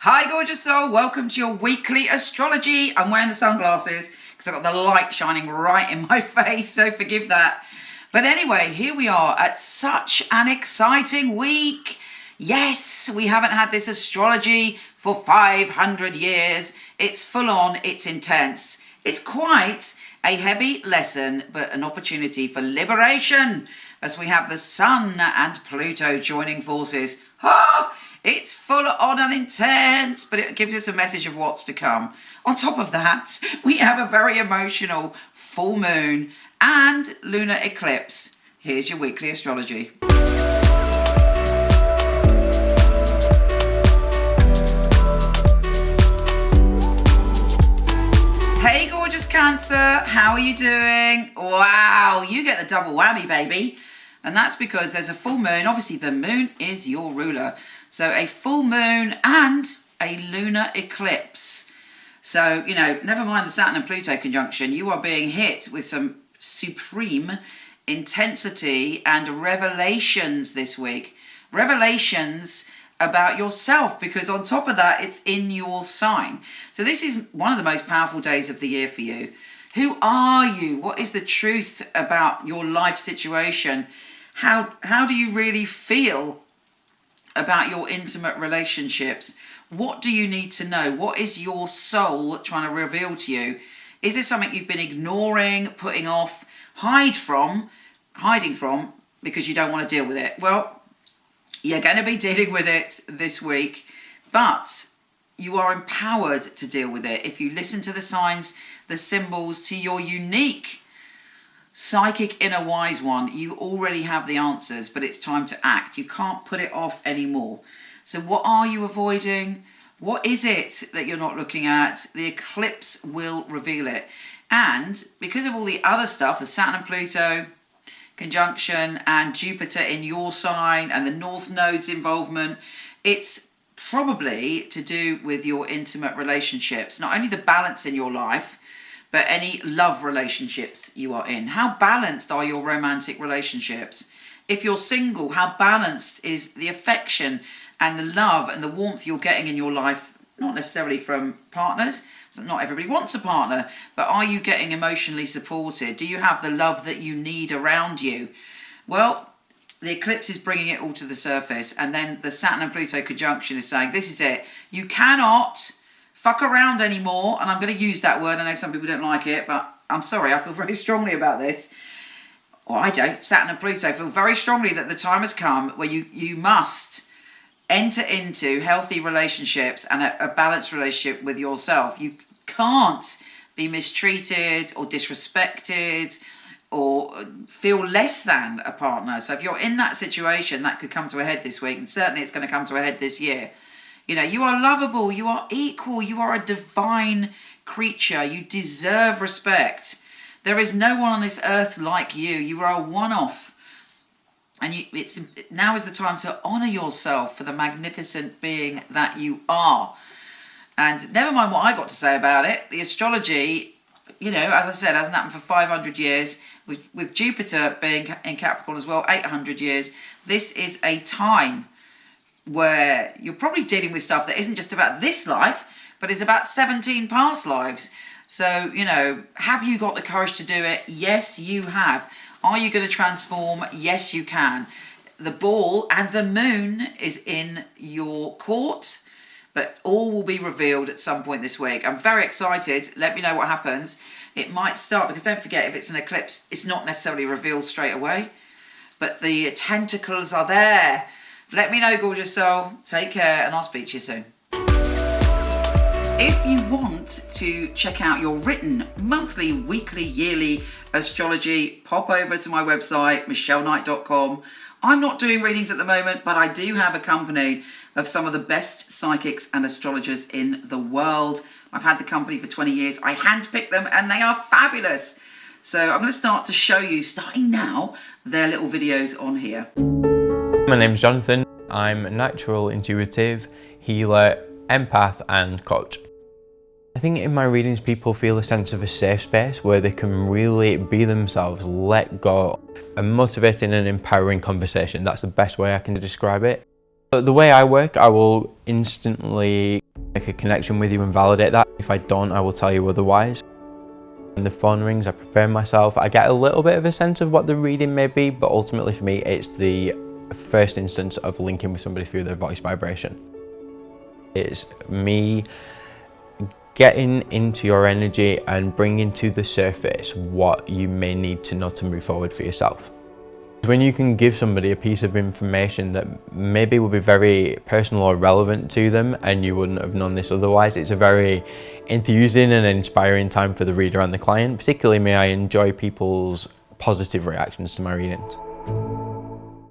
Hi gorgeous soul, welcome to your weekly astrology. I'm wearing the sunglasses because I've got the light shining right in my face, so forgive that. But anyway, here we are at such an exciting week. Yes, we haven't had this astrology for 500 years. It's full on, it's intense. It's quite a heavy lesson, but an opportunity for liberation as we have the Sun and Pluto joining forces. It's full on and intense, but it gives us a message of what's to come. On top of that, we have a very emotional full moon and lunar eclipse. Here's your weekly astrology. Hey gorgeous Cancer, how are you doing? Wow, you get the double whammy, baby. And that's because there's a full moon. Obviously the moon is your ruler. So a full moon and a lunar eclipse. So, never mind the Saturn and Pluto conjunction, you are being hit with some supreme intensity and revelations this week. Revelations about yourself, because on top of that, it's in your sign. So this is one of the most powerful days of the year for you. Who are you? What is the truth about your life situation? How do you really feel about your intimate relationships? What do you need to know? What is your soul trying to reveal to you? Is this something you've been ignoring, putting off, hiding from because you don't want to deal with it? Well, you're going to be dealing with it this week, but you are empowered to deal with it if you listen to the signs, the symbols, to your unique psychic inner wise one. You already have the answers, but it's time to act. You can't put it off anymore. So what are you avoiding? What is it that you're not looking at? The eclipse will reveal it. And because of all the other stuff, the Saturn and Pluto conjunction and Jupiter in your sign and the North Node's involvement, it's probably to do with your intimate relationships. Not only the balance in your life, but any love relationships you are in. How balanced are your romantic relationships? If you're single, how balanced is the affection and the love and the warmth you're getting in your life? Not necessarily from partners. Not everybody wants a partner, but are you getting emotionally supported? Do you have the love that you need around you? Well, the eclipse is bringing it all to the surface, and then the Saturn and Pluto conjunction is saying, this is it. You cannot fuck around anymore, and I'm going to use that word. I know some people don't like it, but I'm sorry, I feel very strongly about this. Or I don't. Saturn and Pluto feel very strongly that the time has come where you must enter into healthy relationships and a balanced relationship with yourself. You can't be mistreated or disrespected or feel less than a partner. So if you're in that situation, that could come to a head this week, and certainly it's going to come to a head this year. You are lovable, you are equal, you are a divine creature, you deserve respect. There is no one on this earth like you. You are a one-off. And now is the time to honour yourself for the magnificent being that you are. And never mind what I got to say about it, the astrology, as I said, hasn't happened for 500 years. With Jupiter being in Capricorn as well, 800 years. This is a time where you're probably dealing with stuff that isn't just about this life, but it's about 17 past lives. So, have you got the courage to do it? Yes, you have. Are you going to transform? Yes, you can. The ball and the moon is in your court, but all will be revealed at some point this week. I'm very excited. Let me know what happens. It might start, because don't forget, if it's an eclipse, it's not necessarily revealed straight away, but the tentacles are there. Let me know, gorgeous soul. Take care, and I'll speak to you soon. If you want to check out your written monthly, weekly, yearly astrology, pop over to my website, michelleknight.com. I'm not doing readings at the moment, but I do have a company of some of the best psychics and astrologers in the world. I've had the company for 20 years. I handpick them and they are fabulous. So I'm going to start to show you, starting now, their little videos on here. My name's Jonathan. I'm a natural intuitive, healer, empath and coach. I think in my readings people feel a sense of a safe space where they can really be themselves, let go. A motivating and empowering conversation, that's the best way I can describe it. But the way I work, I will instantly make a connection with you and validate that. If I don't, I will tell you otherwise. When the phone rings, I prepare myself. I get a little bit of a sense of what the reading may be, but ultimately for me, it's the first instance of linking with somebody through their voice vibration. It's me getting into your energy and bringing to the surface what you may need to know to move forward for yourself. When you can give somebody a piece of information that maybe will be very personal or relevant to them and you wouldn't have known this otherwise, it's a very enthusing and inspiring time for the reader and the client. Particularly me, I enjoy people's positive reactions to my readings.